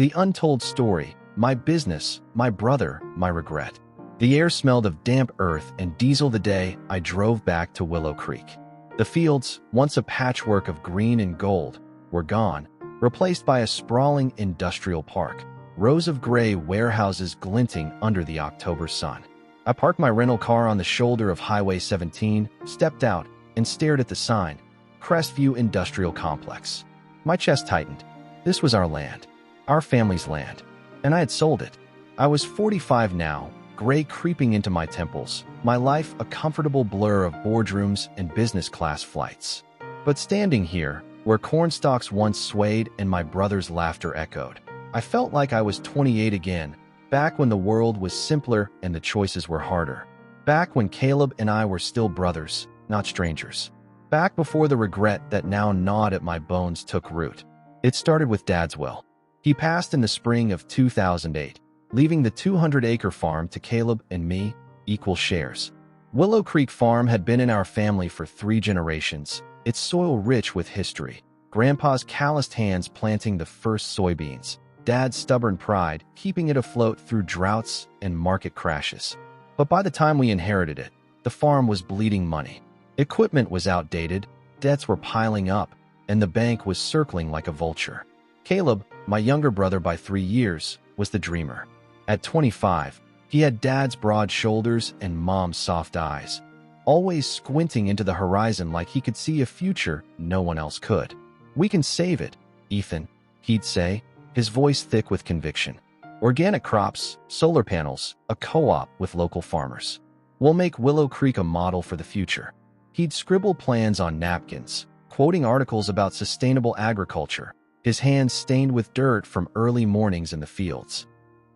The untold story, my business, my brother, my regret. The air smelled of damp earth and diesel the day I drove back to Willow Creek. The fields, once a patchwork of green and gold, were gone, replaced by a sprawling industrial park, rows of gray warehouses glinting under the October sun. I parked my rental car on the shoulder of Highway 17, stepped out, and stared at the sign, Crestview Industrial Complex. My chest tightened. This was our land, our family's land, and I had sold it. I was 45 now, gray creeping into my temples, my life a comfortable blur of boardrooms and business class flights. But standing here, where cornstalks once swayed and my brother's laughter echoed, I felt like I was 28 again, back when the world was simpler and the choices were harder. Back when Caleb and I were still brothers, not strangers. Back before the regret that now gnawed at my bones took root. It started with Dad's will. He passed in the spring of 2008, leaving the 200-acre farm to Caleb and me, equal shares. Willow Creek Farm had been in our family for 3 generations, its soil rich with history. Grandpa's calloused hands planting the first soybeans, Dad's stubborn pride keeping it afloat through droughts and market crashes. But by the time we inherited it, the farm was bleeding money. Equipment was outdated, debts were piling up, and the bank was circling like a vulture. Caleb, my younger brother by 3 years, was the dreamer. At 25, he had Dad's broad shoulders and Mom's soft eyes, always squinting into the horizon like he could see a future no one else could. "We can save it, Ethan," he'd say, his voice thick with conviction. "Organic crops, solar panels, a co-op with local farmers. We'll make Willow Creek a model for the future." He'd scribble plans on napkins, quoting articles about sustainable agriculture, his hands stained with dirt from early mornings in the fields.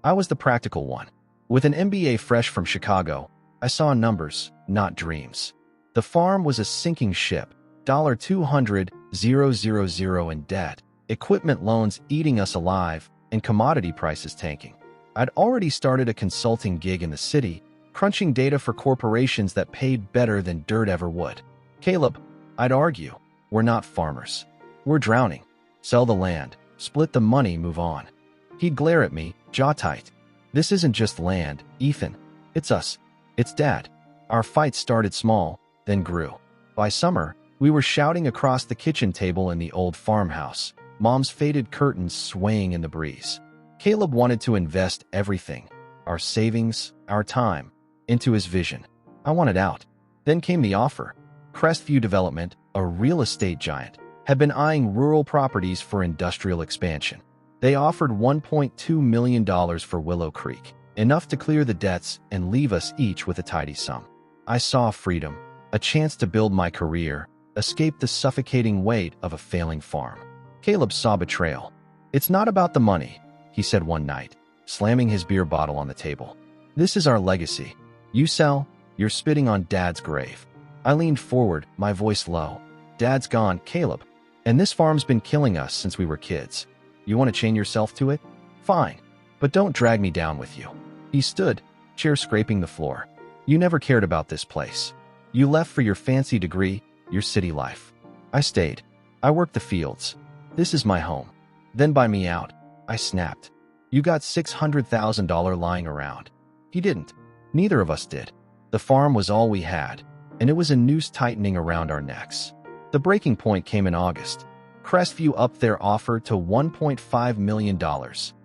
I was the practical one. With an MBA fresh from Chicago, I saw numbers, not dreams. The farm was a sinking ship, $200,000 in debt, equipment loans eating us alive, and commodity prices tanking. I'd already started a consulting gig in the city, crunching data for corporations that paid better than dirt ever would. "Caleb," I'd argue, "we're not farmers. We're drowning. Sell the land, split the money, move on." He'd glare at me, jaw tight. "This isn't just land, Ethan. It's us. It's Dad." Our fight started small, then grew. By summer, we were shouting across the kitchen table in the old farmhouse, Mom's faded curtains swaying in the breeze. Caleb wanted to invest everything, our savings, our time, into his vision. I wanted out. Then came the offer. Crestview Development, a real estate giant, had been eyeing rural properties for industrial expansion. They offered $1.2 million for Willow Creek, enough to clear the debts and leave us each with a tidy sum. I saw freedom, a chance to build my career, escape the suffocating weight of a failing farm. Caleb saw betrayal. "It's not about the money," he said one night, slamming his beer bottle on the table. "This is our legacy. You sell, you're spitting on Dad's grave." I leaned forward, my voice low. "Dad's gone, Caleb, and this farm's been killing us since we were kids. You want to chain yourself to it? Fine, but don't drag me down with you." He stood, chair scraping the floor. "You never cared about this place. You left for your fancy degree, your city life. I stayed. I worked the fields. This is my home. Then buy me out." I snapped. "You got $600,000 lying around." He didn't. Neither of us did. The farm was all we had, and it was a noose tightening around our necks. The breaking point came in August. Crestview upped their offer to $1.5 million,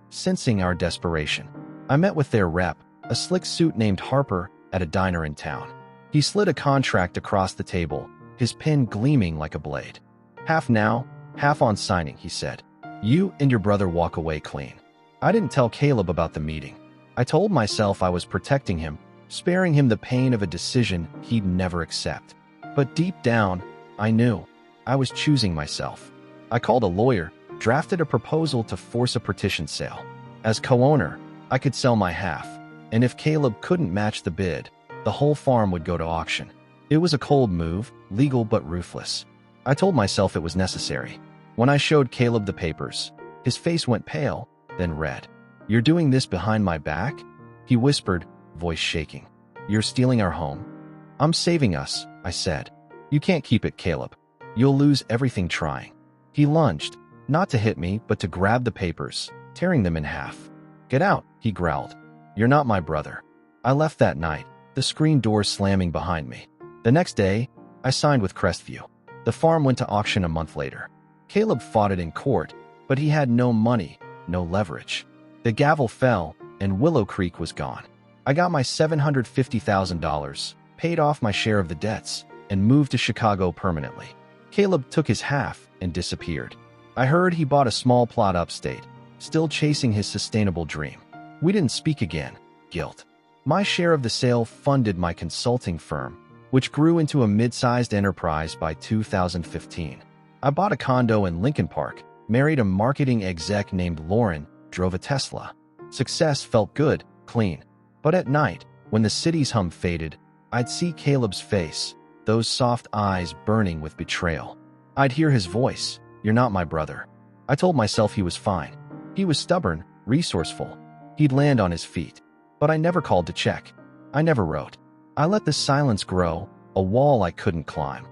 sensing our desperation. I met with their rep, a slick suit named Harper, at a diner in town. He slid a contract across the table, his pen gleaming like a blade. "Half now, half on signing," he said. "You and your brother walk away clean." I didn't tell Caleb about the meeting. I told myself I was protecting him, sparing him the pain of a decision he'd never accept. But deep down, I knew. I was choosing myself. I called a lawyer, drafted a proposal to force a partition sale. As co-owner, I could sell my half, and if Caleb couldn't match the bid, the whole farm would go to auction. It was a cold move, legal but ruthless. I told myself it was necessary. When I showed Caleb the papers, his face went pale, then red. "You're doing this behind my back?" he whispered, voice shaking. "You're stealing our home?" "I'm saving us," I said. "You can't keep it, Caleb. You'll lose everything trying." He lunged, not to hit me, but to grab the papers, tearing them in half. "Get out," he growled. "You're not my brother." I left that night, the screen door slamming behind me. The next day, I signed with Crestview. The farm went to auction a month later. Caleb fought it in court, but he had no money, no leverage. The gavel fell, and Willow Creek was gone. I got my $750,000, paid off my share of the debts, and moved to Chicago permanently. Caleb took his half and disappeared. I heard he bought a small plot upstate, still chasing his sustainable dream. We didn't speak again. Guilt. My share of the sale funded my consulting firm, which grew into a mid-sized enterprise by 2015. I bought a condo in Lincoln Park, married a marketing exec named Lauren, drove a Tesla. Success felt good, clean. But at night, when the city's hum faded, I'd see Caleb's face, those soft eyes burning with betrayal. I'd hear his voice, "You're not my brother." I told myself he was fine. He was stubborn, resourceful. He'd land on his feet. But I never called to check. I never wrote. I let the silence grow, a wall I couldn't climb.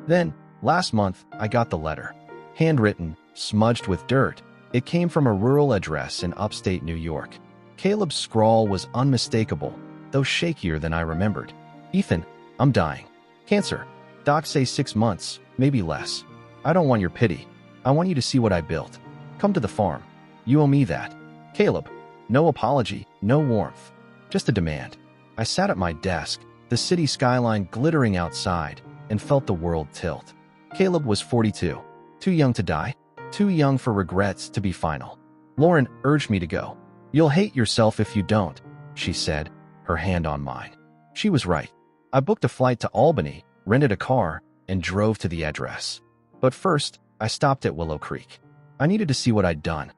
Then, last month, I got the letter. Handwritten, smudged with dirt. It came from a rural address in upstate New York. Caleb's scrawl was unmistakable, though shakier than I remembered. "Ethan, I'm dying. Cancer. Docs say 6 months, maybe less. I don't want your pity. I want you to see what I built. Come to the farm. You owe me that. Caleb." No apology, no warmth. Just a demand. I sat at my desk, the city skyline glittering outside, and felt the world tilt. Caleb was 42. Too young to die. Too young for regrets to be final. Lauren urged me to go. "You'll hate yourself if you don't," she said, her hand on mine. She was right. I booked a flight to Albany, rented a car, and drove to the address. But first, I stopped at Willow Creek. I needed to see what I'd done.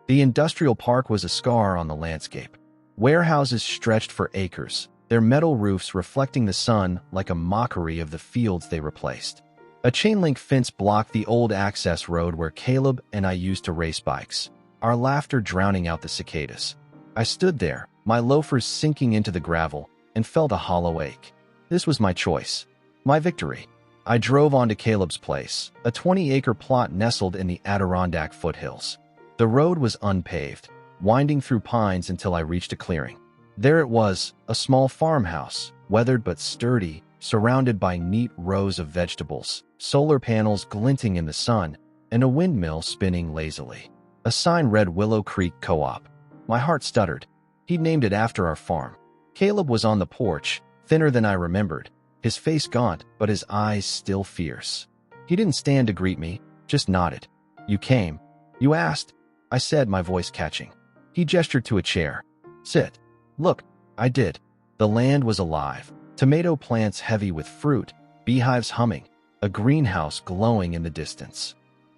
The industrial park was a scar on the landscape. Warehouses stretched for acres, their metal roofs reflecting the sun like a mockery of the fields they replaced. A chain-link fence blocked the old access road where Caleb and I used to race bikes, our laughter drowning out the cicadas. I stood there, my loafers sinking into the gravel, and felt a hollow ache. This was my choice, my victory. I drove onto Caleb's place, a 20-acre plot nestled in the Adirondack foothills. The road was unpaved, winding through pines until I reached a clearing. There it was, a small farmhouse, weathered but sturdy, surrounded by neat rows of vegetables, solar panels glinting in the sun, and a windmill spinning lazily. A sign read Willow Creek Co-op. My heart stuttered. He'd named it after our farm. Caleb was on the porch, thinner than I remembered, his face gaunt, but his eyes still fierce. He didn't stand to greet me, just nodded. "You came. You asked," I said, my voice catching. He gestured to a chair. "Sit." "Look." I did. The land was alive. Tomato plants heavy with fruit, beehives humming, a greenhouse glowing in the distance.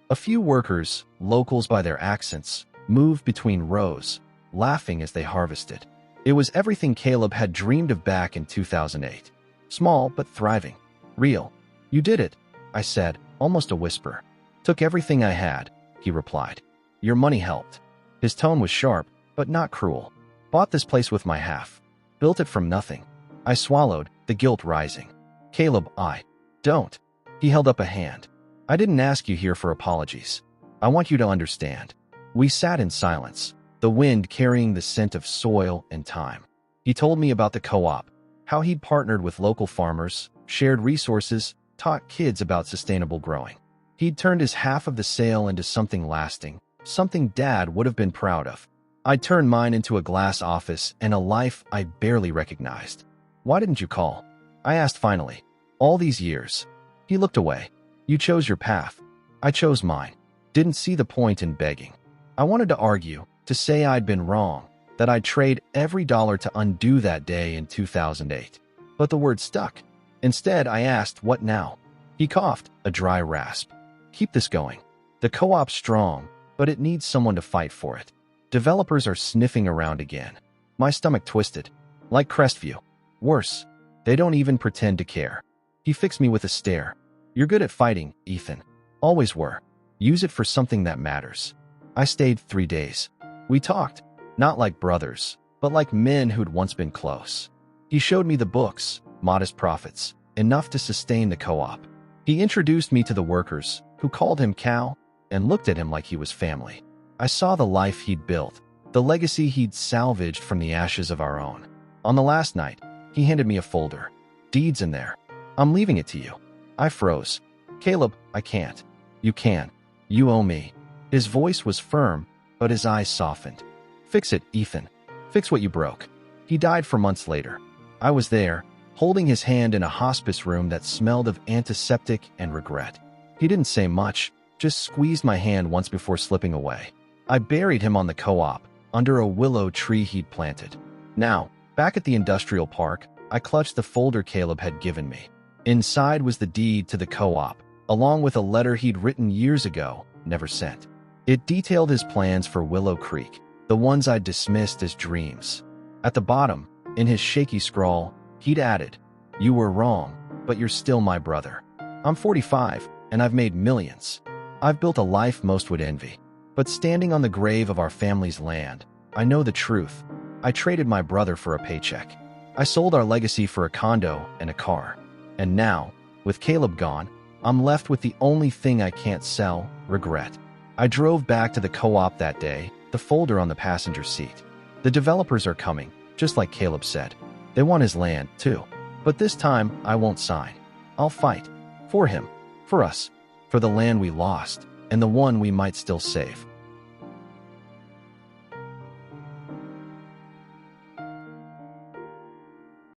A few workers, locals by their accents, moved between rows, laughing as they harvested. It was everything Caleb had dreamed of back in 2008. Small but thriving. Real. "You did it," I said, almost a whisper. "Took everything I had," he replied. "Your money helped." His tone was sharp, but not cruel. "Bought this place with my half. Built it from nothing." I swallowed, the guilt rising. "Caleb, I don't." He held up a hand. "I didn't ask you here for apologies. I want you to understand." We sat in silence, the wind carrying the scent of soil and time. He told me about the co-op, how he'd partnered with local farmers, shared resources, taught kids about sustainable growing. He'd turned his half of the sale into something lasting, something Dad would have been proud of. I'd turned mine into a glass office and a life I barely recognized. "Why didn't you call?" I asked finally. "All these years." He looked away. "You chose your path. I chose mine. Didn't see the point in begging. I wanted to argue, to say I'd been wrong, that I'd trade every dollar to undo that day in 2008. But the word stuck. Instead, I asked, "What now?" He coughed, a dry rasp. "Keep this going. The co-op's strong, but it needs someone to fight for it. Developers are sniffing around again." My stomach twisted. Like Crestview. Worse. They don't even pretend to care. He fixed me with a stare. "You're good at fighting, Ethan. Always were. Use it for something that matters." I stayed 3 days. We talked, not like brothers, but like men who'd once been close. He showed me the books, Modest Profits, enough to sustain the co-op. He introduced me to the workers, who called him Cal, and looked at him like he was family. I saw the life he'd built, the legacy he'd salvaged from the ashes of our own. On the last night, he handed me a folder. Deeds in there. I'm leaving it to you. I froze. Caleb, I can't. You can. You owe me. His voice was firm, but his eyes softened. Fix it, Ethan. Fix what you broke. He died 4 months later. I was there, holding his hand in a hospice room that smelled of antiseptic and regret. He didn't say much, just squeezed my hand once before slipping away. I buried him on the co-op, under a willow tree he'd planted. Now, back at the industrial park, I clutched the folder Caleb had given me. Inside was the deed to the co-op, along with a letter he'd written years ago, never sent. It detailed his plans for Willow Creek, the ones I'd dismissed as dreams. At the bottom, in his shaky scrawl, he'd added, "You were wrong, but you're still my brother. I'm 45, and I've made millions. I've built a life most would envy. But standing on the grave of our family's land, I know the truth. I traded my brother for a paycheck. I sold our legacy for a condo and a car. And now, with Caleb gone, I'm left with the only thing I can't sell, regret." I drove back to the co-op that day, the folder on the passenger seat. The developers are coming, just like Caleb said. They want his land, too. But this time, I won't sign. I'll fight. For him. For us. For the land we lost, and the one we might still save.